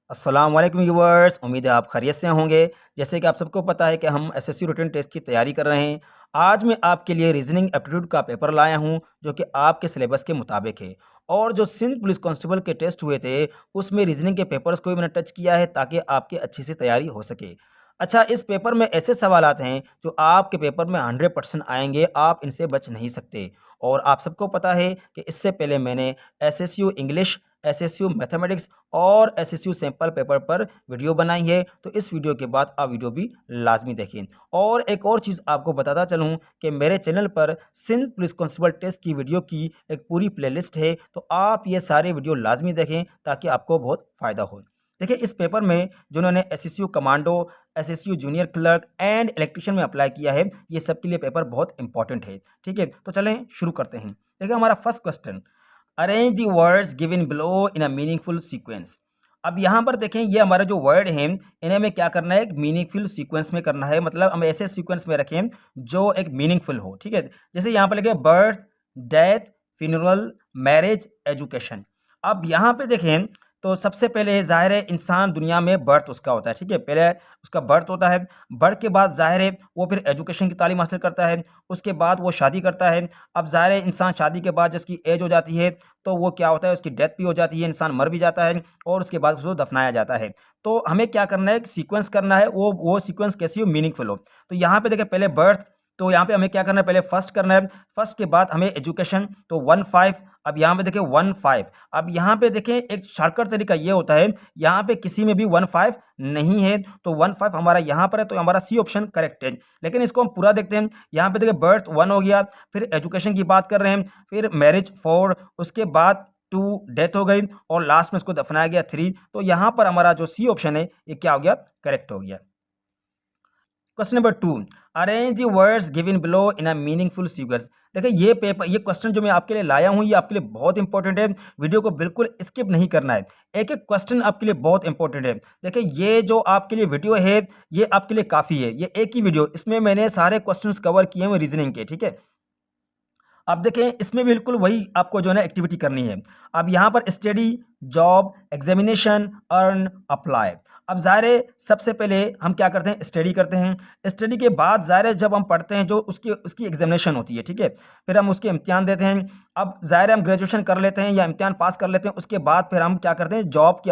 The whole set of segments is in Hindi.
अस्सलाम वालेकुम व्यूअर्स, उम्मीद है आप खैरियत से होंगे। जैसे कि आप सबको पता है कि हम एसएससी रिटन टेस्ट की तैयारी कर रहे हैं। आज मैं आपके लिए रीजनिंग एप्टीट्यूड का पेपर लाया हूं जो कि आपके सिलेबस के मुताबिक है। और जो सिंध पुलिस कांस्टेबल के टेस्ट हुए थे उसमें रीजनिंग के पेपर्स को भी मैंने टच किया है ताकि आपकी अच्छी से तैयारी हो सके। अच्छा, इस पेपर में ऐसे सवालात हैं जो आपके पेपर में 100% आएंगे, आप इनसे बच नहीं सकते। और आप सबको पता है कि इससे पहले मैंने एसएसयू इंग्लिश, एसएसयू मैथमेटिक्स और एसएसयू सैंपल पेपर पर वीडियो बनाई है, तो इस वीडियो के बाद आप वीडियो भी लाजमी देखें। और एक और चीज़ आपको बताता चलूँ कि मेरे चैनल पर सिंध पुलिस कांस्टेबल टेस्ट की वीडियो की एक पूरी प्लेलिस्ट है, तो आप ये सारे वीडियो लाजमी देखें ताकि आपको बहुत फ़ायदा हो। देखिए, इस पेपर में जिन्होंने SSU commando, SSU junior clerk and electrician में अप्लाई किया है, ये सब के लिए पेपर बहुत इंपॉर्टेंट है। ठीक है, तो चलें शुरू करते हैं। देखिए, हमारा first question, arrange the words given below in a meaningful sequence. अब यहाँ पर देखें, ये हमारे जो वर्ड हैं इन्हें हमें क्या करना है, एक मीनिंगफुल सीक्वेंस में करना है। मतलब हम ऐसे सीक्वेंस में रखें जो एक मीनिंगफुल हो। ठीक है, जैसे यहाँ पर लिखे birth, death, funeral, marriage, education. अब यहाँ पे देखें तो सबसे पहले ज़ाहिर है इंसान दुनिया में बर्थ उसका होता है। ठीक है, पहले उसका बर्थ होता है। बर्थ के बाद ज़ाहिर है वो फिर एजुकेशन की तालीम हासिल करता है। उसके बाद वो शादी करता है। अब ज़ाहिर है इंसान शादी के बाद जिसकी एज हो जाती है तो वो क्या होता है, उसकी डेथ भी हो जाती है, इंसान मर भी जाता है और उसके बाद उसको दफनाया जाता है। तो हमें क्या करना है, सीक्वेंस करना है, वो सीक्वेंस कैसी हो, मीनिंगफुल हो। तो यहाँ पे देखिए पहले बर्थ, तो यहाँ पे हमें क्या करना है, पहले फर्स्ट करना है। फर्स्ट के बाद हमें एजुकेशन, तो 1-5। अब यहाँ पे देखिए 1-5। अब यहाँ पे देखें एक शॉर्टकट तरीका ये होता है, यहाँ पे किसी में भी 1-5 नहीं है तो 1-5 हमारा यहाँ पर है, तो हमारा सी ऑप्शन करेक्ट है। लेकिन इसको हम पूरा देखते हैं। यहाँ पे देखिए बर्थ 1 हो गया, फिर एजुकेशन की बात कर रहे हैं, फिर मैरिज 4, उसके बाद 2 डेथ हो गई और लास्ट में इसको दफनाया गया 3। तो यहाँ पर हमारा जो सी ऑप्शन है ये क्या हो गया, करेक्ट हो गया। Question number 2, arrange the words given below in a meaningful sequence. देखिए ये क्वेश्चन जो मैं आपके लिए लाया हूँ ये आपके लिए बहुत इंपॉर्टेंट है। वीडियो को बिल्कुल स्किप नहीं करना है, एक एक क्वेश्चन आपके लिए बहुत इंपॉर्टेंट है। देखिए, ये जो आपके लिए वीडियो है ये आपके लिए काफ़ी है। ये एक ही वीडियो, इसमें मैंने सारे क्वेश्चन कवर किए हुए रीजनिंग के। ठीक है, अब देखें इसमें बिल्कुल वही आपको जो है ना एक्टिविटी करनी है। अब यहाँ पर study, job, examination, earn, apply. अब ज़ाहिर है सबसे पहले हम क्या करते हैं, स्टडी करते हैं। स्टडी के बाद ज़ाहिर है जब हम पढ़ते हैं जो उसकी एग्जामिनेशन होती है। ठीक है, फिर हम उसके इम्तिहान देते हैं। अब ज़ाहिर है हम ग्रेजुएशन कर लेते हैं या इम्तिहान पास कर लेते हैं, उसके बाद फिर हम क्या करते हैं, जॉब के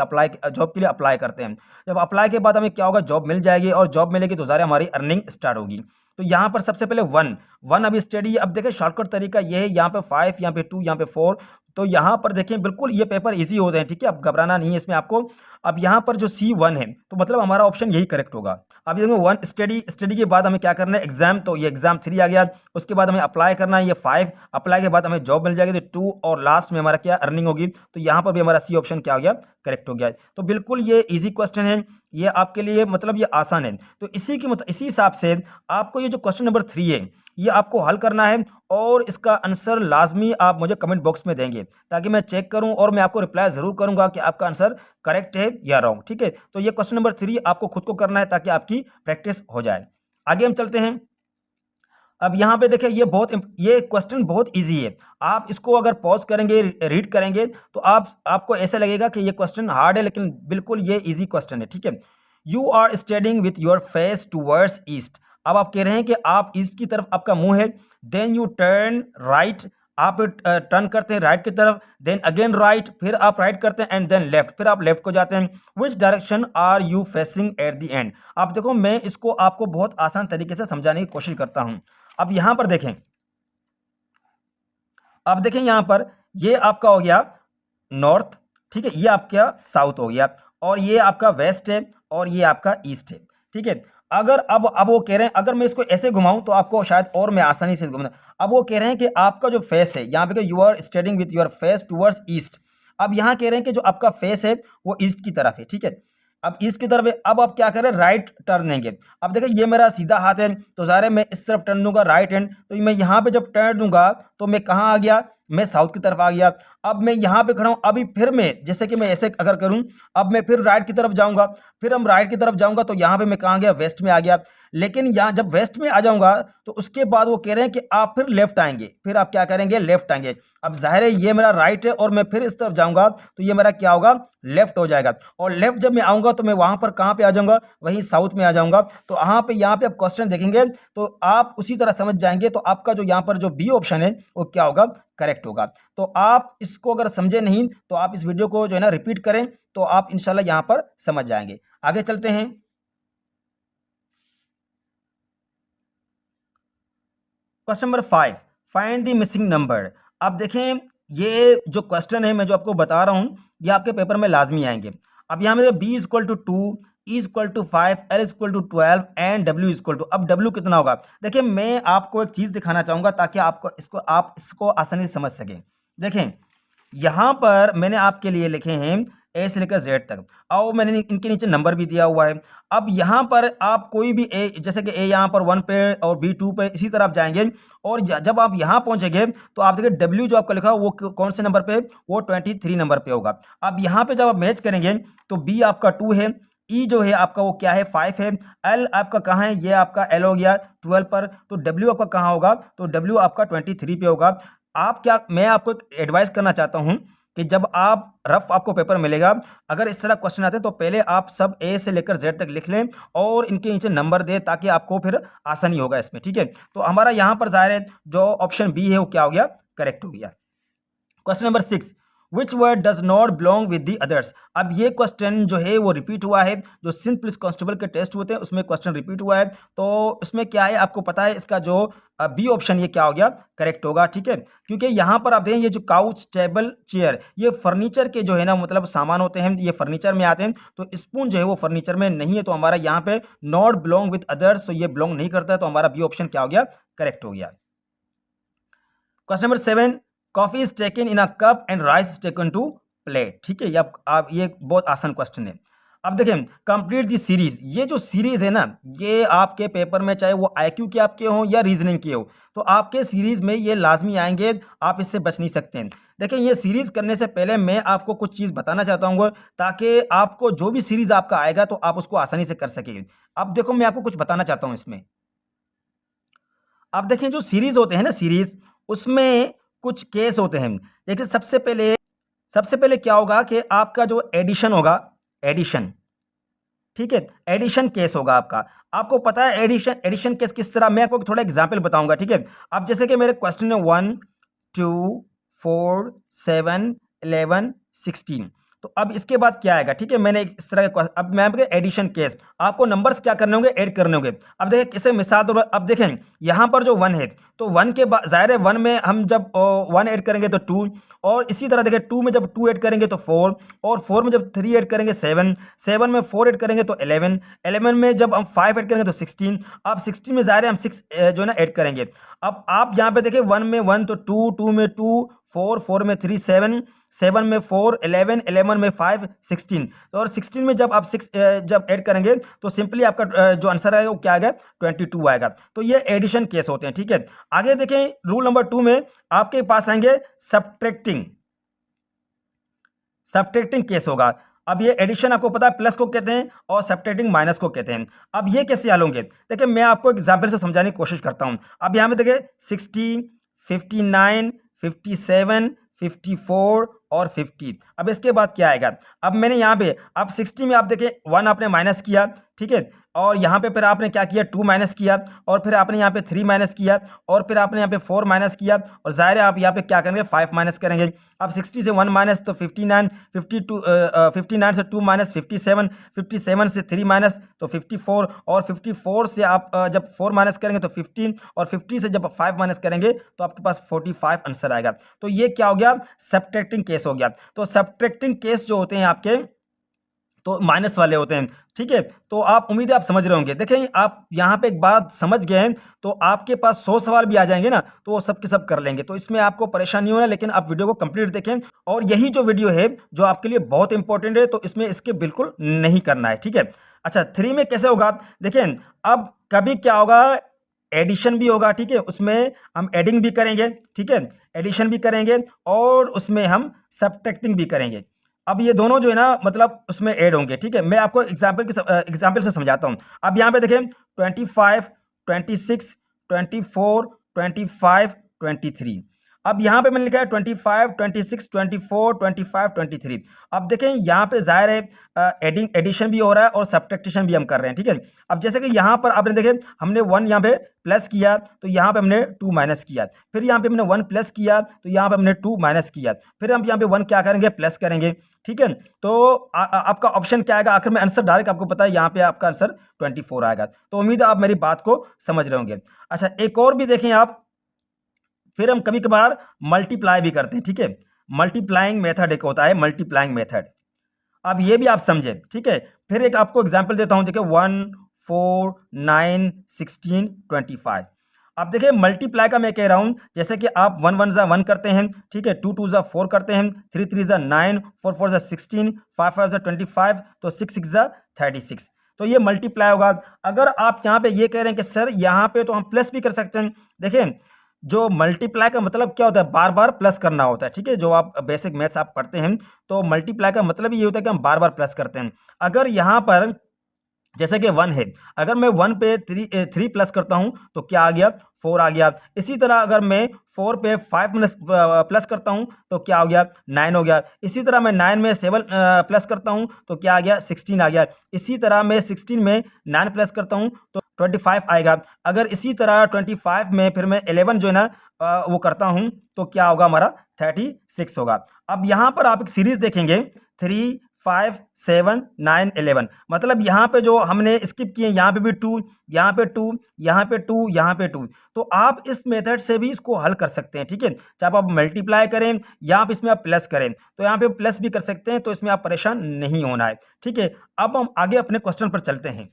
लिए अप्लाई करते हैं। जब अप्लाई के बाद हमें क्या होगा, जॉब मिल जाएगी और जॉब मिलेगी तो ज़ाहिर है हमारी अर्निंग स्टार्ट होगी। तो यहाँ पर सबसे पहले वन अभी स्टडी। अब देखिए शॉर्टकट तरीका ये है, यहाँ पे 5, यहाँ पे 2, यहाँ पे 4। तो यहाँ पर देखें बिल्कुल ये पेपर इजी होते हैं। ठीक है, अब घबराना नहीं है इसमें आपको। अब यहाँ पर जो C1 है तो मतलब हमारा ऑप्शन यही करेक्ट होगा। अब इसमें 1 स्टडी, स्टडी के बाद हमें क्या करना है, एग्जाम, तो ये एग्जाम 3 आ गया। उसके बाद हमें अप्लाई करना है, ये 5। अप्लाई के बाद हमें जॉब मिल जाएगी तो 2 और लास्ट में हमारा क्या, अर्निंग होगी। तो यहाँ पर भी हमारा सी ऑप्शन क्या हो गया, करेक्ट हो गया। तो बिल्कुल ये ईजी क्वेश्चन है, ये आपके लिए मतलब ये आसान है। तो इसी हिसाब से आपको ये जो क्वेश्चन नंबर 3 है ये आपको हल करना है और इसका आंसर लाजमी आप मुझे कमेंट बॉक्स में देंगे ताकि मैं चेक करूं और मैं आपको रिप्लाई ज़रूर करूंगा कि आपका आंसर करेक्ट है या रॉन्ग। ठीक है, तो ये क्वेश्चन नंबर 3 आपको खुद को करना है ताकि आपकी प्रैक्टिस हो जाए। आगे हम चलते हैं। अब यहाँ पे देखिए ये क्वेश्चन बहुत इजी है। आप इसको अगर पॉज करेंगे, रीड करेंगे तो आपको ऐसा लगेगा कि ये क्वेश्चन हार्ड है, लेकिन बिल्कुल ये इजी क्वेश्चन है। ठीक है, you are studying with your face towards east. अब आप कह रहे हैं कि आप ईस्ट की तरफ आपका मुंह है। देन यू टर्न राइट, आप टर्न करते हैं राइट की तरफ। देन अगेन राइट, फिर आप राइट करते हैं एंड देन लेफ्ट, फिर आप लेफ्ट को जाते हैं। Which direction are you facing at the end. आप देखो मैं इसको आपको बहुत आसान तरीके से समझाने की कोशिश करता हूं। अब यहां पर देखें, अब देखें यहां पर ये आपका हो गया नॉर्थ। ठीक है, ये आपका साउथ हो गया और ये आपका वेस्ट है और ये आपका ईस्ट है। ठीक है, अगर अब वो कह रहे हैं, अगर मैं इसको ऐसे घुमाऊं तो आपको शायद और मैं आसानी से घुमा। अब वो कह रहे हैं कि आपका जो फेस है यहाँ पे, you are studying with your face towards east. अब यहाँ कह रहे हैं कि जो आपका फेस है वो ईस्ट की तरफ है। ठीक है, अब ईस्ट की तरफ है। अब आप क्या करें, राइट टर्न देंगे। अब देखिए ये मेरा सीधा हाथ है तो ज़ाहिर है मैं इस तरफ टर्न दूंगा, राइट हैंड। तो मैं यहाँ पे जब टर्न दूंगा तो मैं कहाँ आ गया, मैं साउथ की तरफ आ गया। अब मैं यहाँ पे खड़ा हूँ, अभी फिर मैं जैसे कि मैं ऐसे अगर करूँ, अब मैं फिर राइट की तरफ जाऊँगा, फिर हम राइट की तरफ जाऊँगा तो यहाँ पे मैं कहाँ गया, वेस्ट में आ गया। लेकिन यहाँ जब वेस्ट में आ जाऊँगा तो उसके बाद वो कह रहे हैं कि आप फिर लेफ्ट आएंगे, फिर आप क्या करेंगे, लेफ्ट आएंगे। अब ज़ाहिर है ये मेरा राइट है और मैं फिर इस तरफ जाऊँगा तो ये मेरा क्या होगा, लेफ्ट हो जाएगा। और लेफ्ट जब मैं आऊँगा तो मैं वहाँ पर कहाँ पे आ जाऊँगा, वहीं साउथ में आ जाऊँगा। तो यहाँ पे आप क्वेश्चन देखेंगे तो आप उसी तरह समझ जाएंगे। तो आपका जो यहाँ पर जो बी ऑप्शन है वो क्या होगा, करेक्ट होगा। तो आप इसको अगर समझे नहीं तो आप इस वीडियो को जो है ना रिपीट करें तो आप इंशाल्लाह यहाँ पर समझ जाएंगे। आगे चलते हैं। Question number 5, find the missing number. अब देखें ये जो क्वेश्चन है मैं जो आपको बता रहा हूँ ये आपके पेपर में लाजमी आएंगे। अब यहाँ में B is equal to 2, E is equal to 5, L is equal to 12 and W is equal to, अब डब्ल्यू कितना होगा। देखिए मैं आपको एक चीज़ दिखाना चाहूँगा ताकि आपको आप इसको आसानी से समझ सकें। देखें यहाँ पर मैंने आपके लिए लिखे हैं ए से लेकर जेड तक, और मैंने इनके नीचे नंबर भी दिया हुआ है। अब यहाँ पर आप कोई भी ए, जैसे कि ए यहाँ पर 1 पे और बी 2 पे, इसी तरह आप जाएंगे और जब आप यहाँ पहुँचेंगे तो आप देखिए डब्ल्यू जो आपका लिखा वो कौन से नंबर पे, वो 23 नंबर पे होगा। अब यहाँ पे जब आप मैच करेंगे तो बी आपका 2 है, ई जो है आपका वो क्या है, 5 है, एल आपका कहाँ है, ये आपका एल हो गया 12 पर, तो डब्ल्यू आपका कहाँ होगा, तो डब्ल्यू आपका 23 पे होगा। आप क्या, मैं आपको एक एडवाइस करना चाहता हूँ कि जब आप रफ आपको पेपर मिलेगा, अगर इस तरह क्वेश्चन आते हैं तो पहले आप सब ए से लेकर जेड तक लिख लें और इनके नीचे नंबर दें ताकि आपको फिर आसानी होगा इसमें, ठीक है। तो हमारा यहाँ पर ज़ाहिर है जो ऑप्शन बी है वो क्या हो गया, करेक्ट हो गया। Question number 6, which word does not belong with the others. अब ये क्वेश्चन जो है वो रिपीट हुआ है, जो सिंध पुलिस कांस्टेबल के टेस्ट होते हैं उसमें क्वेश्चन रिपीट हुआ है। तो इसमें क्या है आपको पता है, इसका जो बी ऑप्शन ये क्या हो गया, करेक्ट होगा, ठीक है। क्योंकि यहाँ पर आप देखें ये जो काउच, टेबल, चेयर, ये फर्नीचर के जो है ना मतलब सामान होते हैं, ये फर्नीचर में आते हैं। तो स्पून जो है वो फर्नीचर में नहीं है, तो हमारा यहाँ पे नॉट बिलोंग विद अदर्स, तो ये बिलोंग नहीं करता है, तो हमारा बी ऑप्शन क्या हो गया, करेक्ट हो गया। Question number 7, coffee is taken in a cup and rice is taken to plate, ठीक है। ये आप ये बहुत आसान क्वेश्चन है। अब देखें कंप्लीट दी सीरीज, ये जो सीरीज है ना ये आपके पेपर में चाहे वो आईक्यू के आपके हों या रीजनिंग के हो, तो आपके सीरीज में ये लाजमी आएंगे, आप इससे बच नहीं सकते हैं। देखें ये सीरीज करने से पहले मैं आपको कुछ चीज़ बताना चाहता हूँ ताकि आपको जो भी सीरीज आपका आएगा तो आप उसको आसानी से कर सकें। अब देखो मैं आपको कुछ बताना चाहता हूँ इसमें। अब देखें जो सीरीज होते हैं ना, सीरीज उसमें कुछ केस होते हैं। देखिए सबसे पहले क्या होगा कि आपका जो एडिशन होगा, एडिशन, ठीक है, एडिशन केस होगा आपका। आपको पता है एडिशन केस किस तरह, मैं आपको थोड़ा एग्जांपल बताऊंगा, ठीक है। अब जैसे कि मेरे क्वेश्चन है 1 2 4 7 11 16, तो अब इसके बाद क्या आएगा, ठीक है। मैंने इस तरह का अब मैं एडिशन केस, आपको नंबर्स क्या करने होंगे, ऐड करने होंगे। अब देखिए किसे मिसाल दो, अब देखें यहाँ पर जो 1 है तो 1 के बाद ज़ाहिर है 1 में हम जब 1 ऐड करेंगे तो 2, और इसी तरह देखिए 2 में जब 2 ऐड करेंगे तो 4, और 4 में जब 3 ऐड करेंगे 7, 7 में 4 ऐड करेंगे तो 11, 11 में जब हम 5 ऐड करेंगे तो 16, अब 16 में ज़ाहिर है हम 6 जो है ना ऐड करेंगे। अब आप यहाँ पे देखिए 1 में 1 तो 2, 2 में 2, 4, 4 में 3 7, 7 में 4 11, 11 में 5 16, तो और 16 में जब आप 6 जब ऐड करेंगे तो सिंपली आपका जो आंसर आएगा वो क्या आएगा, 22 आएगा। तो ये एडिशन केस होते हैं, ठीक है। आगे देखें रूल नंबर 2 में आपके पास आएंगे सब्ट्रैक्टिंग केस होगा। अब ये एडिशन आपको पता है प्लस को कहते हैं और सब्ट्रैक्टिंग माइनस को कहते हैं। अब ये कैसे हल होंगे, देखिए मैं आपको एग्जाम्पल से समझाने की कोशिश करता हूँ। अब यहाँ पे देखिए 60, 59, 57, 54 और 50। अब इसके बाद क्या आएगा, अब मैंने यहाँ पे अब 60 में आप देखें 1 आपने माइनस किया, ठीक है, और यहाँ पे फिर आपने क्या किया 2 माइनस किया, और फिर आपने यहाँ पे 3 माइनस किया, और फिर आपने यहाँ पे 4 माइनस किया, और ज़ाहिर है आप यहाँ पे क्या करेंगे 5 माइनस करेंगे। अब 60 से 1 माइनस तो 59, 59 से 2 माइनस 57, 57 से 3 माइनस तो 54, और 54 से आप जब 4 माइनस करेंगे तो 15, और 50 से जब 5 माइनस करेंगे तो आपके पास 45 आंसर आएगा। तो ये क्या हो गया, सब्ट्रैक्टिंग केस हो गया। तो सब्ट्रैक्टिंग केस जो होते हैं आपके तो माइनस वाले होते हैं, ठीक है। तो आप उम्मीद है आप समझ रहे होंगे। देखें आप यहाँ पे एक बात समझ गए हैं तो आपके पास 100 सवाल भी आ जाएंगे ना तो वो सब के सब कर लेंगे, तो इसमें आपको परेशानी होना, लेकिन आप वीडियो को कंप्लीट देखें। और यही जो वीडियो है जो आपके लिए बहुत इंपॉर्टेंट है, तो इसमें इसके बिल्कुल नहीं करना है, ठीक है। अच्छा 3 में कैसे होगा, देखें अब कभी क्या होगा, एडिशन भी होगा, ठीक है, उसमें हम एडिंग भी करेंगे, ठीक है, एडिशन भी करेंगे और उसमें हम सब्ट्रैक्टिंग भी करेंगे। अब ये दोनों जो है ना मतलब उसमें ऐड होंगे, ठीक है। मैं आपको एग्जाम्पल से समझाता हूँ। अब यहाँ पे देखें 25, 26, 24, 25, 23। अब यहाँ पे मैंने लिखा है 25, 26, 24, 25, 23। अब देखें यहाँ पे जाहिर है एडिशन भी हो रहा है और सब्ट्रैक्शन भी हम कर रहे हैं, ठीक है। अब जैसे कि यहाँ पर आपने देखे हमने 1 यहाँ पे प्लस किया तो यहाँ पे हमने 2 माइनस किया, फिर यहाँ पे हमने 1 प्लस किया तो यहाँ पे हमने 2 माइनस किया, फिर हम यहाँ पे 1 क्या करेंगे, प्लस करेंगे, ठीक है। तो आपका ऑप्शन क्या आएगा, आखिर में आंसर डायरेक्ट आपको पता है यहाँ पे आपका आंसर 24 आएगा। तो उम्मीद है आप मेरी बात को समझ रहे होंगे। अच्छा, एक और भी देखें आप, फिर हम कभी कभार मल्टीप्लाई भी करते हैं, ठीक है। मल्टीप्लाइंग मेथड एक होता है, मल्टीप्लाइंग मेथड। अब ये भी आप समझे, ठीक है। फिर एक आपको एग्जांपल देता हूं, देखिए 1, 4, 9, 16, 25। अब देखिए मल्टीप्लाई का मैं कह रहा हूं, जैसे कि आप 1 1 ज़ा 1 करते हैं, ठीक है, 2 2 ज़ा 4 करते हैं, 3 3 ज़ा 9, 4 4 ज़ा 16, 5 5 ज़ा 25, तो 6 6 ज़ा 36। तो ये मल्टीप्लाई होगा। अगर आप यहाँ पे ये कह रहे हैं कि सर यहाँ पे तो हम प्लस भी कर सकते हैं, देखिए जो मल्टीप्लाई का मतलब क्या होता है, बार बार प्लस करना होता है, ठीक है। जो आप बेसिक मैथ्स आप पढ़ते हैं तो मल्टीप्लाई का मतलब ये होता है कि हम बार बार प्लस करते हैं। अगर यहाँ पर जैसे कि 1 है, अगर मैं 1 पे 3 प्लस करता हूँ तो क्या आ गया, 4 आ गया। इसी तरह अगर मैं 4 पे 5 प्लस करता हूँ तो क्या हो गया, 9 हो गया। इसी तरह मैं 9 में 7 प्लस करता हूँ तो क्या आ गया, 16 आ गया। इसी तरह मैं 16 में 9 प्लस करता हूँ तो 25 आएगा। अगर इसी तरह 25 में फिर मैं 11 जो है ना वो करता हूँ तो क्या होगा, हमारा 36 होगा। अब यहाँ पर आप एक सीरीज देखेंगे, 3, 5, 7, 9, 11। मतलब यहाँ पे जो हमने स्किप किए, यहाँ पे भी 2, यहाँ पे 2, यहाँ पे 2, यहाँ पे 2। तो आप इस मेथड से भी इसको हल कर सकते हैं, ठीक है। चाहे आप मल्टीप्लाई करें या आप इसमें आप प्लस करें, तो यहाँ पे प्लस भी कर सकते हैं, तो इसमें आप परेशान नहीं होना है, ठीक है। अब हम आगे अपने क्वेश्चन पर चलते हैं।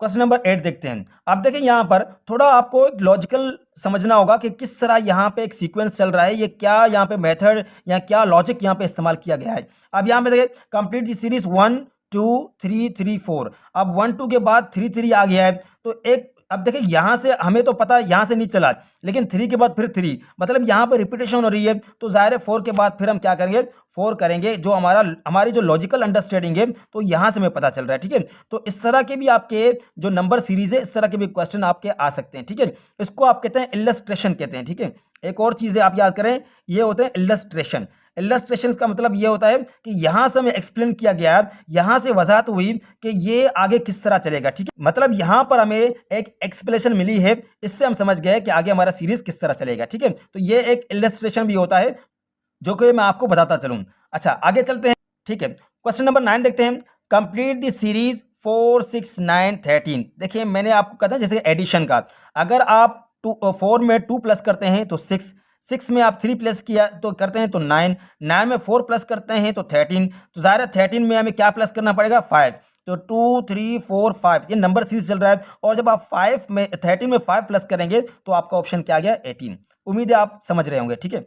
क्वेश्चन नंबर 8 देखते हैं। अब देखिए यहाँ पर थोड़ा आपको एक लॉजिकल समझना होगा कि किस तरह यहाँ पे एक सीक्वेंस चल रहा है, ये क्या यहाँ पे मेथड या क्या लॉजिक यहाँ पे इस्तेमाल किया गया है। अब यहाँ पे देखिए कंप्लीट दी सीरीज 1 2 3 3 4। अब 1 2 के बाद 3 3 आ गया है, तो एक अब देखिए यहाँ से हमें तो पता है यहाँ से नहीं चला, लेकिन 3 के बाद फिर 3, मतलब यहाँ पर रिपीटेशन हो रही है। तो जाहिर है 4 के बाद फिर हम क्या करेंगे, 4 करेंगे। जो हमारी जो लॉजिकल अंडरस्टैंडिंग है तो यहाँ से हमें पता चल रहा है, ठीक है। तो इस तरह के भी आपके जो नंबर सीरीज है, इस तरह के भी क्वेश्चन आपके आ सकते हैं, ठीक है। इसको आप कहते हैं इलस्ट्रेशन कहते हैं, ठीक है। एक और चीज़ें आप याद करें, ये होते हैं इलस्ट्रेशन। इलस्ट्रेशन का मतलब ये होता है कि यहाँ से हमें एक्सप्लेन किया गया, यहाँ से वजाहत हुई कि ये आगे किस तरह चलेगा, ठीक है। मतलब यहाँ पर हमें एक एक्सप्लेनेशन मिली है, इससे हम समझ गए कि आगे हमारा सीरीज किस तरह चलेगा, ठीक है। तो ये एक इलस्ट्रेशन भी होता है जो कि मैं आपको बताता चलूँ। अच्छा, आगे चलते हैं, ठीक है। क्वेश्चन नंबर 9 देखते हैं। Complete the series 4 6 9 13। देखिए मैंने आपको कहा था जैसे एडिशन का, अगर आप 4 में 2 प्लस करते हैं तो 6, 6 में आप 3 प्लस किया तो करते हैं तो 9, 9 में 4 प्लस करते हैं तो 13। तो ज़ाहिर है 13 में हमें क्या प्लस करना पड़ेगा, 5। तो 2 3 4 5 ये नंबर सीरीज चल रहा है। और जब आप 13 में 5 प्लस करेंगे तो आपका ऑप्शन क्या आ गया, 18। उम्मीद है आप समझ रहे होंगे, ठीक है।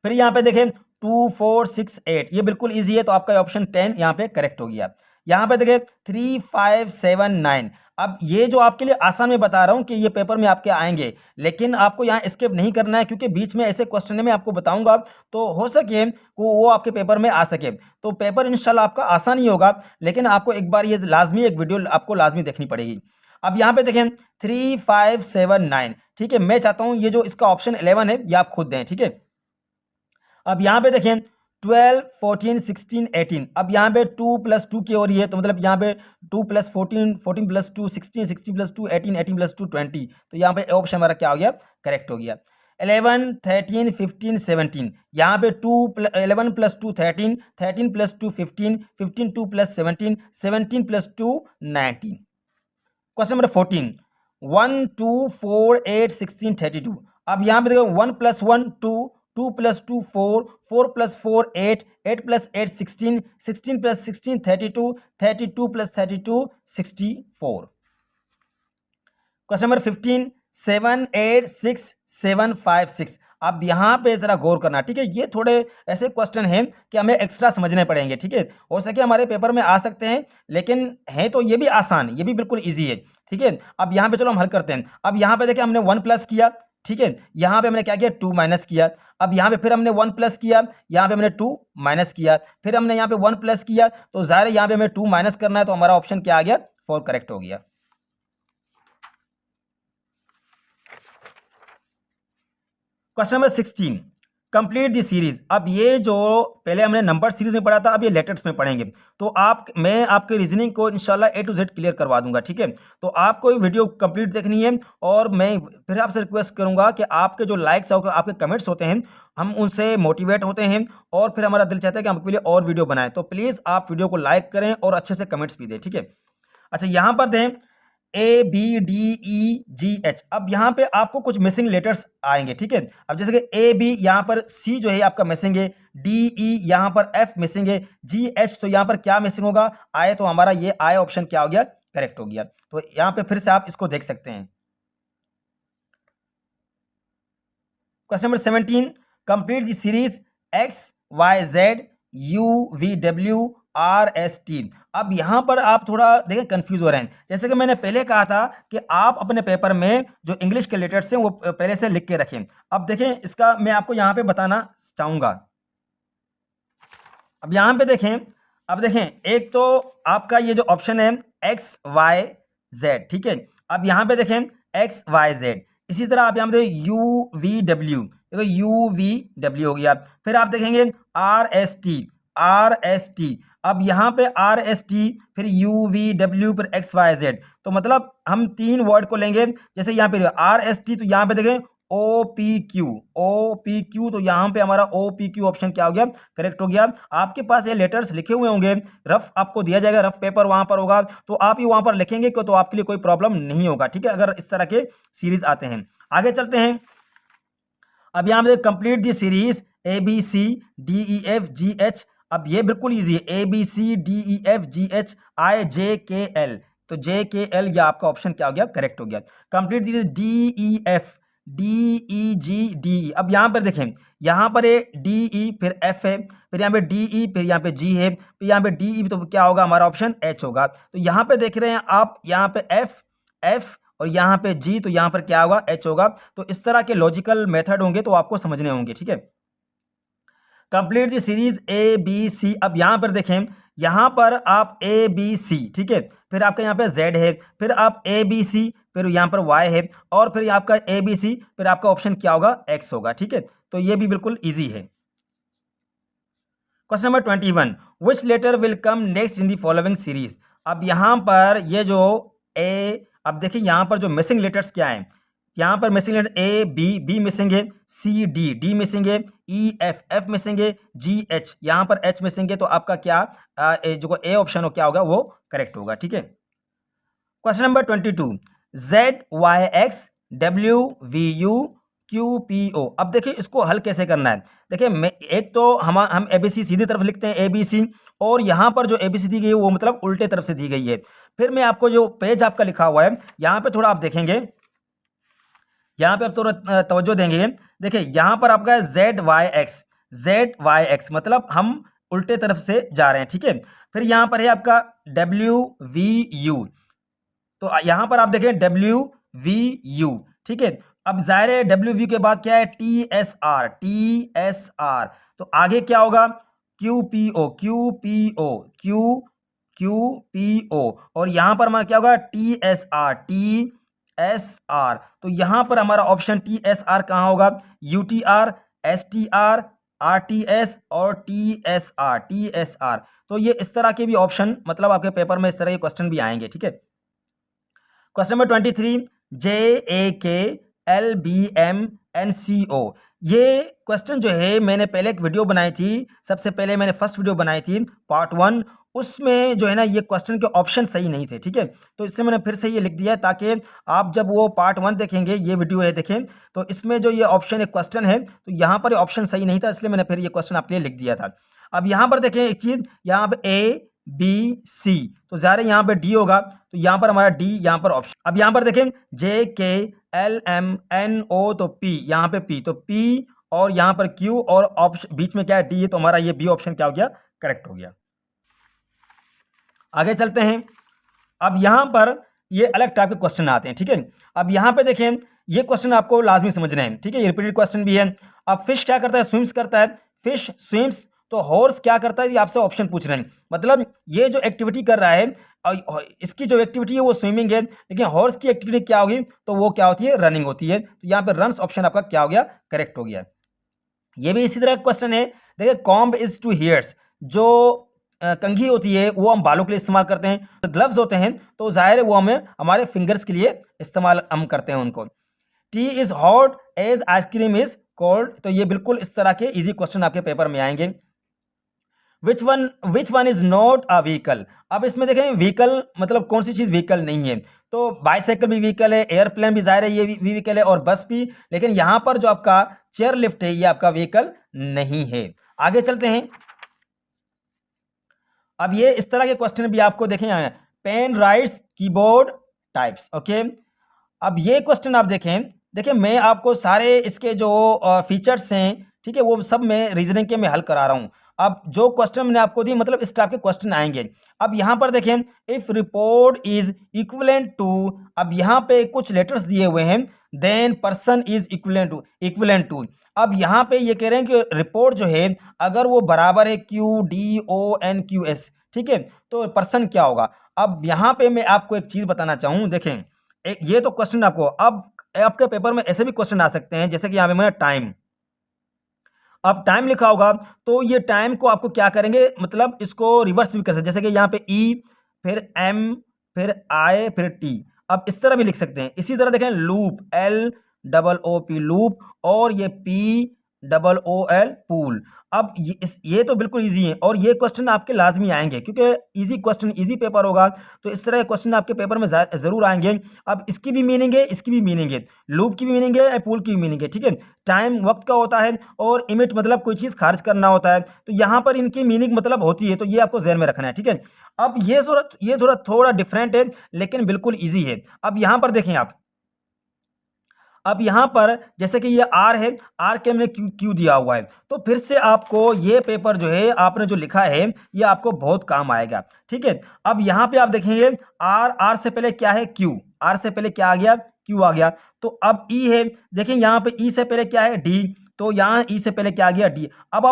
फिर यहाँ पे देखें 2 4 6 8, ये बिल्कुल इजी है, तो आपका ऑप्शन 10 यहाँ पे करेक्ट हो गया। यहाँ पे देखें 3 5 7 9। अब ये जो आपके लिए आसान में बता रहा हूँ कि ये पेपर में आपके आएंगे, लेकिन आपको यहाँ स्किप नहीं करना है, क्योंकि बीच में ऐसे क्वेश्चन में आपको बताऊंगा तो हो सके वो आपके पेपर में आ सके। तो पेपर इंशाल्लाह आपका आसान ही होगा, लेकिन आपको एक बार ये लाजमी एक वीडियो आपको लाजमी देखनी पड़ेगी। अब यहाँ पे देखें 3 5 7 9, ठीक है। मैं चाहता हूँ ये जो इसका ऑप्शन 11 है ये आप खुद दें, ठीक है। अब यहाँ पे देखें 12 14 16 18। अब यहाँ पे 2 + 2 की हो रही है, तो मतलब यहाँ पे 2 + 14 14 + 2 16 16 + 2 18 18 + 2 20। तो यहाँ पे ऑप्शन हमारा क्या हो गया, करेक्ट हो गया। 11 13 15 17। यहाँ पे 11 + 2 13 13 + 2 15 15 2 + 17 17 + 2 19। Question number 14 1 2 4 8 16 32। अब यहाँ पे देखो 1 + 1 2 2 + 2 4 4 + 4 8 8 + 8 16 16 + 16 32 32 + 32 64। Question number 15 7 8 6 7 5 6। अब यहाँ पे ज़रा गौर करना, ठीक है। ये थोड़े ऐसे क्वेश्चन हैं कि हमें एक्स्ट्रा समझने पड़ेंगे, ठीक है। हो सके हमारे पेपर में आ सकते हैं, लेकिन हैं तो ये भी बिल्कुल ईजी है, ठीक है। अब यहाँ पे चलो हम हल करते हैं। अब यहाँ पे देखिए हमने 1 प्लस किया, ठीक है। यहाँ पे हमने क्या किया, 2 माइनस किया। अब यहाँ पे फिर हमने 1 प्लस किया, यहाँ पे हमने 2 माइनस किया, फिर हमने यहाँ पे 1 प्लस किया, तो ज़ाहिर है यहाँ पे हमें 2 माइनस करना है, तो हमारा ऑप्शन क्या आ गया, 4 करेक्ट हो गया। Question number 16, complete the series. अब ये जो पहले हमने नंबर सीरीज में पढ़ा था, अब ये लेटर्स में पढ़ेंगे। तो मैं आपके रीजनिंग को इंशाल्लाह A to Z क्लियर करवा दूंगा, ठीक है। तो आपको ये वीडियो कंप्लीट देखनी है, और मैं फिर आपसे रिक्वेस्ट करूंगा कि आपके जो लाइक्स और आपके कमेंट्स होते हैं, हम उनसे मोटिवेट होते हैं, और फिर हमारा दिल चाहता है कि हम आपके लिए और वीडियो बनाएं। तो प्लीज़ आप वीडियो को लाइक करें और अच्छे से कमेंट्स भी दें, ठीक है। अच्छा, यहाँ पर दें ABDEGH। अब यहाँ पे आपको कुछ मिसिंग लेटर्स आएंगे, ठीक है। अब जैसे कि AB, यहाँ पर C जो है आपका मिसिंग है, DE यहाँ पर F मिसिंग है, GH तो यहाँ पर क्या मिसिंग होगा, I, तो हमारा ये I ऑप्शन क्या हो गया, करेक्ट हो गया। तो यहाँ पे फिर से आप इसको देख सकते हैं। Question number 17, complete the series XYZ UVW RST। अब यहाँ पर आप थोड़ा देखें कंफ्यूज हो रहे हैं। जैसे कि मैंने पहले कहा था कि आप अपने पेपर में जो इंग्लिश के लेटर्स हैं वो पहले से लिख के रखें। अब देखें, इसका मैं आपको यहाँ पे बताना चाहूँगा। अब यहाँ पे देखें, अब देखें, एक तो आपका ये जो ऑप्शन है XYZ, ठीक है। अब यहाँ पे देखें XYZ, इसी तरह आप यहाँ पे UVW, देखो UVW हो गया। फिर आप देखेंगे RST। अब यहाँ पे RST, फिर UVW, फिर XYZ। तो मतलब हम 3 वर्ड को लेंगे। जैसे यहाँ पे RST, तो यहाँ पे देखें OPQ, तो यहाँ पे हमारा OPQ ऑप्शन क्या हो गया, करेक्ट हो गया। आपके पास ये लेटर्स लिखे हुए होंगे, रफ आपको दिया जाएगा, रफ पेपर वहाँ पर होगा, तो आप ये वहाँ पर लिखेंगे तो आपके लिए कोई प्रॉब्लम नहीं होगा, ठीक है, अगर इस तरह के सीरीज आते हैं। आगे चलते हैं। अब यहाँ पे कंप्लीट दी सीरीज ABCDEFGH। अब ये बिल्कुल ईजी है, ABCDEFGHIJKL, तो JKL या आपका ऑप्शन क्या हो गया, करेक्ट हो गया। Complete the DEFDEGDE। अब यहाँ पर देखें, यहाँ पर है DE, फिर F है, फिर यहाँ पे DE, फिर यहाँ पे G है, फिर यहाँ पे DE, तो क्या होगा, हमारा ऑप्शन H होगा। तो यहाँ पे देख रहे हैं आप, यहाँ पे F और यहाँ पे G, तो यहाँ पर क्या होगा, H होगा। तो इस तरह के लॉजिकल मेथड होंगे तो आपको समझने होंगे, ठीक है। Complete the series ABC। अब यहाँ पर देखें, यहाँ पर आप ABC, ठीक है, फिर आपका यहाँ पे Z है, फिर आप ABC, फिर यहाँ पर Y है, और फिर आपका ABC, फिर आपका ऑप्शन क्या होगा, X होगा, ठीक है। तो ये भी बिल्कुल ईजी है। Question number 21, which letter will come next in the following series. अब यहाँ पर ये जो अब देखिए यहाँ पर जो मिसिंग लेटर्स क्या हैं, यहाँ पर मिसिंग लेटर B मिसिंग है, D मिसिंग है, F मिसिंग है, H यहाँ पर H मिसिंग है। तो आपका क्या जो A ऑप्शन हो क्या होगा, वो करेक्ट होगा, ठीक है। Question number 22, ZYXWVUQPO। अब देखिए इसको हल कैसे करना है। देखिए एक तो हम ABC सीधी तरफ लिखते हैं ABC, और यहाँ पर जो ABC दी गई है वो मतलब उल्टे तरफ से दी गई है। फिर मैं आपको जो पेज आपका लिखा हुआ है यहाँ पे थोड़ा आप देखेंगे, यहाँ पे आप थोड़ा तवज्जो देंगे। देखिए यहाँ पर आपका ZYX मतलब हम उल्टे तरफ से जा रहे हैं, ठीक है। फिर यहाँ पर है आपका WVU, तो यहाँ पर आप देखें WVU, ठीक है। अब जाहिर है WVU के बाद क्या है, TSR, तो आगे क्या होगा, QPO, और यहाँ पर हमारा क्या होगा, TSR। तो यहाँ पर हमारा ऑप्शन TSR कहाँ होगा, UTR, STR, RTS और TSR। तो ये इस तरह के भी ऑप्शन मतलब आपके पेपर में इस तरह के क्वेश्चन भी आएंगे, ठीक है। Question number 23, JAKLBMNCO। ये क्वेश्चन जो है मैंने पहले एक वीडियो बनाई थी, सबसे पहले मैंने फर्स्ट वीडियो बनाई थी पार्ट 1, उसमें जो है ना ये क्वेश्चन के ऑप्शन सही नहीं थे, ठीक है। तो इससे मैंने फिर से ये लिख दिया ताकि आप जब वो पार्ट 1 देखेंगे, ये वीडियो है देखें, तो इसमें जो ये ऑप्शन एक क्वेश्चन है, तो यहाँ पर ऑप्शन सही नहीं था, इसलिए मैंने फिर ये क्वेश्चन आपके लिए लिख दिया था। अब यहाँ पर देखें एक चीज़, यहाँ पर ABC, तो ज़ाहिर यहाँ पे D होगा, तो यहाँ पर हमारा D यहाँ पर ऑप्शन। अब यहाँ पर देखें JKLMNO, तो P, यहाँ पे P, तो P और यहाँ पर Q और ऑप्शन बीच में क्या है, D है, तो हमारा ये B ऑप्शन क्या हो गया, करेक्ट हो गया। आगे चलते हैं। अब यहाँ पर ये अलग टाइप के क्वेश्चन आते हैं, ठीक है। अब यहाँ पे देखें, ये क्वेश्चन आपको लाजमी समझना है, ठीक है, ये रिपीटेड क्वेश्चन भी है। अब फिश क्या करता है, स्विम्स करता है, फिश स्विम्स। तो हॉर्स क्या करता है, ये आपसे ऑप्शन पूछ रहे हैं, मतलब ये जो एक्टिविटी कर रहा है इसकी जो एक्टिविटी है वो स्विमिंग है, लेकिन हॉर्स की एक्टिविटी क्या होगी, तो वो क्या होती है, रनिंग होती है। तो यहाँ पे रन्स ऑप्शन आपका क्या हो गया, करेक्ट हो गया। ये भी इसी तरह का क्वेश्चन है, देखिए कॉम्ब इज टू हियर्स, जो कंघी होती है वो हम बालों के लिए इस्तेमाल करते हैं, तो ग्लव्स होते हैं तो जाहिर है वो हमें हमारे फिंगर्स के लिए इस्तेमाल हम करते हैं उनको। Tea is hot as ice cream is cold, तो ये बिल्कुल इस तरह के इजी क्वेश्चन आपके पेपर में आएंगे। Which one is not a vehicle, अब इसमें देखें व्हीकल मतलब कौन सी चीज़ व्हीकल नहीं है, तो बाइसाइकिल भी व्हीकल है, एयरप्लेन भी जाहिर है ये भी व्हीकल है, और बस भी, लेकिन यहाँ पर जो आपका चेयर लिफ्ट है ये आपका व्हीकल नहीं है। आगे चलते हैं। अब ये इस तरह के क्वेश्चन भी आपको देखें, pen writes keyboard types, okay. अब ये क्वेश्चन आप देखें, देखिए मैं आपको सारे इसके जो फीचर्स हैं, ठीक है, वो सब मैं रीजनिंग के में हल करा रहा हूँ। अब जो क्वेश्चन मैंने आपको दी मतलब इस टाइप के क्वेश्चन आएंगे। अब यहाँ पर देखें, if report is equivalent to, अब यहाँ पे कुछ लेटर्स दिए हुए हैं, then person is equivalent to. अब यहाँ पे ये कह रहे हैं कि रिपोर्ट जो है अगर वो बराबर है QDONQS, ठीक है, तो पर्सन क्या होगा। अब यहाँ पे मैं आपको एक चीज़ बताना चाहूँ, देखें एक ये तो क्वेश्चन आपको, अब आपके पेपर में ऐसे भी क्वेश्चन आ सकते हैं, जैसे कि यहाँ पे मैंने टाइम, अब टाइम लिखा होगा तो ये टाइम को आपको क्या करेंगे, मतलब इसको रिवर्स भी कर सकते हैं, जैसे कि यहाँ पे E फिर M फिर I फिर T, अब इस तरह भी लिख सकते हैं। इसी तरह देखें लूप, LOOP लूप, और ये POOL पूल। अब ये तो बिल्कुल इजी है, और ये क्वेश्चन आपके लाजमी आएंगे क्योंकि इजी क्वेश्चन, इजी पेपर होगा, तो इस तरह के क्वेश्चन आपके पेपर में ज़रूर आएंगे। अब इसकी भी मीनिंग है, इसकी भी मीनिंग है, लूप की भी मीनिंग है, पूल की भी मीनिंग है, ठीक है। टाइम वक्त का होता है, और इमिट मतलब कोई चीज़ खारिज करना होता है, तो यहाँ पर इनकी मीनिंग मतलब होती है, तो ये आपको जहन में रखना है, ठीक है। अब ये थोड़ा डिफरेंट है, लेकिन बिल्कुल ईजी है। अब यहाँ पर देखें आप, अब यहाँ पर जैसे कि ये आर है, आर के हमने क्यू दिया हुआ है, तो फिर से आपको ये पेपर जो है आपने जो लिखा है ये आपको बहुत काम आएगा, ठीक है। अब यहाँ पे आप देखेंगे आर से पहले क्या है, क्यू, आर से पहले क्या आ गया, क्यू आ गया। तो अब ई है, देखिए यहाँ पे ई से पहले क्या है, डी, तो यहाँ ई से पहले क्या आ गया, डी। अब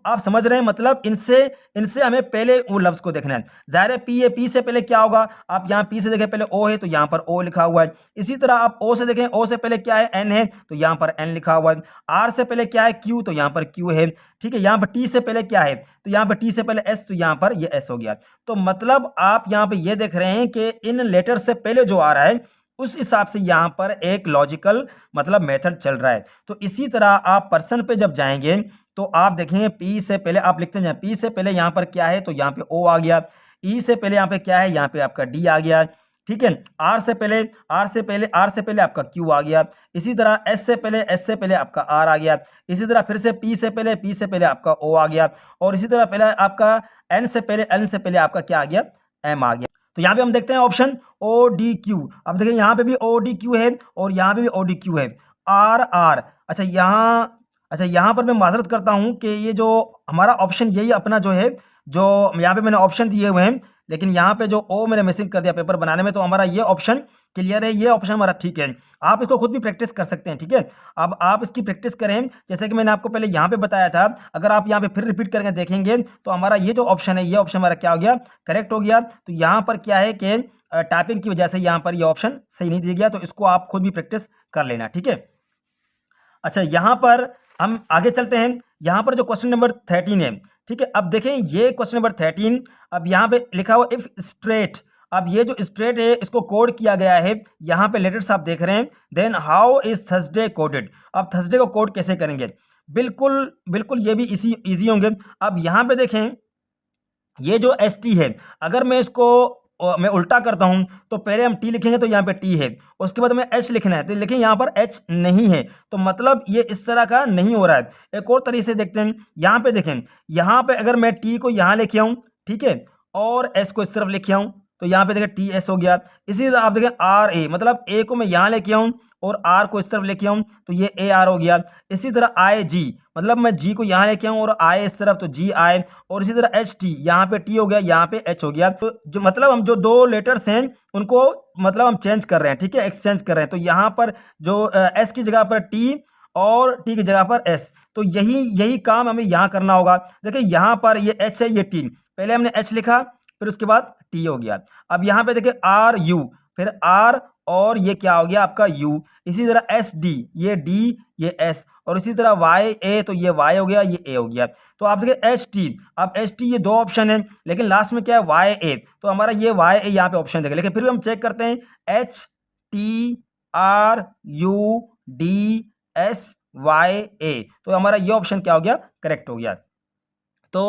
आप समझ रहे हैं, मतलब इनसे इनसे हमें पहले वो लफ्ज़ को देखना है। ज़ाहिर है पी है, पी से पहले क्या होगा, आप यहाँ पी से देखें पहले ओ है, तो यहाँ पर ओ लिखा हुआ है। इसी तरह आप ओ से देखें, ओ से पहले क्या है, एन है, तो यहाँ पर एन लिखा हुआ है। आर से पहले क्या है, क्यू, तो यहाँ पर क्यू है, ठीक है। यहाँ पर टी से पहले क्या है, तो यहाँ पर टी से पहले एस, तो यहाँ पर ये एस हो गया। तो मतलब आप यहाँ पर ये देख रहे हैं कि इन लेटर से पहले जो आ रहा है उस हिसाब से यहाँ पर एक लॉजिकल मतलब मेथड चल रहा है। तो इसी तरह आप पर्सन पे जब जाएंगे तो आप देखेंगे पी से पहले आप लिखते हैं, पी से पहले यहाँ पर क्या है, तो यहाँ पे ओ आ गया। ई से पहले यहाँ पे क्या है, यहाँ पे आपका डी आ गया, ठीक है। आर से पहले आपका क्यू आ गया। इसी तरह एस से पहले आपका आर आ गया। इसी तरह फिर से पी से पहले आपका ओ आ गया, और इसी तरह पहले आपका एन से पहले आपका क्या आ गया, एम आ गया। तो यहाँ पे हम देखते हैं ऑप्शन ओ डी क्यू। अब देखिए यहाँ पे भी ओ डी क्यू है, और यहाँ पे भी ओ डी क्यू है, आर आर। अच्छा यहाँ पर मैं माजरत करता हूँ कि ये जो हमारा ऑप्शन यही अपना जो है, जो यहाँ पे मैंने ऑप्शन दिए हुए हैं, लेकिन यहाँ पे जो ओ मैंने मिसिंग कर दिया पेपर बनाने में, तो हमारा ये ऑप्शन क्लियर है, ये ऑप्शन हमारा ठीक है। आप इसको खुद भी प्रैक्टिस कर सकते हैं, ठीक है। अब आप इसकी प्रैक्टिस करें, जैसे कि मैंने आपको पहले यहाँ पे बताया था, अगर आप यहाँ पे फिर रिपीट करके देखेंगे तो हमारा ये जो ऑप्शन है, ये ऑप्शन हमारा क्या हो गया, करेक्ट हो गया। तो यहाँ पर क्या है कि टाइपिंग की वजह से यहाँ पर ये ऑप्शन सही नहीं दिया गया, तो इसको आप खुद भी प्रैक्टिस कर लेना, ठीक है। अच्छा यहाँ पर हम आगे चलते हैं, यहाँ पर जो क्वेश्चन नंबर 13 है, ठीक है। अब देखें ये क्वेश्चन नंबर 13, अब यहाँ पे लिखा हुआ इफ स्ट्रेट, अब ये जो स्ट्रेट है इसको कोड किया गया है, यहाँ पे लेटर्स आप देख रहे हैं। Then how is Thursday coded, अब थर्सडे को कोड कैसे करेंगे, बिल्कुल ये भी इजी होंगे। अब यहाँ पे देखें ये जो एस टी है, अगर मैं इसको मैं उल्टा करता हूं तो पहले हम टी लिखेंगे तो यहाँ पे टी है, उसके बाद हमें एच लिखना है, तो लेकिन यहाँ पर एच नहीं है, तो मतलब ये इस तरह का नहीं हो रहा है। एक और तरीके से देखते हैं, यहाँ पे देखें, यहाँ पे अगर मैं टी को यहाँ लेके आऊँ, ठीक है, और एस को इस तरफ लेके आऊँ, तो यहाँ पे देखें टी एस हो गया। इसी तरह आप देखें आर ए, मतलब ए को मैं यहाँ लेके आऊँ और आर को इस तरफ लेके आऊँ तो ये ए आर हो गया। इसी तरह आई जी, मतलब मैं जी को यहाँ लेके आऊँ और आई इस तरफ तो जी आई, और इसी तरह एच टी, यहाँ पे टी हो गया, यहाँ पे एच हो गया। तो जो मतलब हम जो दो लेटर्स हैं उनको मतलब हम चेंज कर रहे हैं, ठीक है, एक्सचेंज कर रहे हैं। तो यहाँ पर जो एस की जगह पर टी और टी की जगह पर एस, तो यही यही काम हमें यहाँ करना होगा। देखिए यहाँ पर ये एच है, ये टी, पहले हमने एच लिखा, फिर उसके बाद टी हो गया। अब यहाँ पे देखिए आर यू, फिर आर और ये क्या हो गया आपका यू। इसी तरह एस डी, ये डी ये एस, और इसी तरह वाई ए, तो ये वाई हो गया, ये ए हो गया। तो आप देखिए एच टी, अब एच टी ये दो ऑप्शन है, लेकिन लास्ट में क्या है वाई ए, तो हमारा ये वाई ए यहाँ पे ऑप्शन देगा। लेकिन फिर भी हम चेक करते हैं, H T R U D S Y A, तो हमारा ये ऑप्शन क्या हो गया, करेक्ट हो गया। तो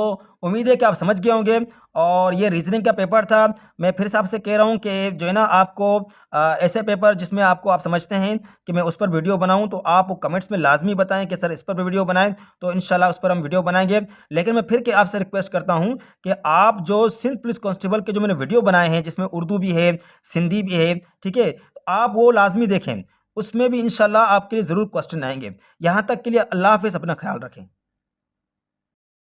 उम्मीद है कि आप समझ गए होंगे, और ये रीजनिंग का पेपर था। मैं फिर से आपसे कह रहा हूँ कि जो है ना आपको ऐसे पेपर जिसमें आपको आप समझते हैं कि मैं उस पर वीडियो बनाऊँ, तो आप कमेंट्स में लाजमी बताएं कि सर इस पर भी वीडियो बनाएं, तो इंशाल्लाह उस पर हम वीडियो बनाएंगे। लेकिन मैं फिर के आपसे रिक्वेस्ट करता हूँ कि आप जो सिंध पुलिस कांस्टेबल के जो मैंने वीडियो बनाए हैं, जिसमें उर्दू भी है, सिंधी भी है, ठीक है, तो आप वो लाजमी देखें, उसमें भी इंशाल्लाह आपके लिए ज़रूर क्वेश्चन आएंगे। यहाँ तक के लिए अल्लाह हाफिज़, अपना ख्याल रखें।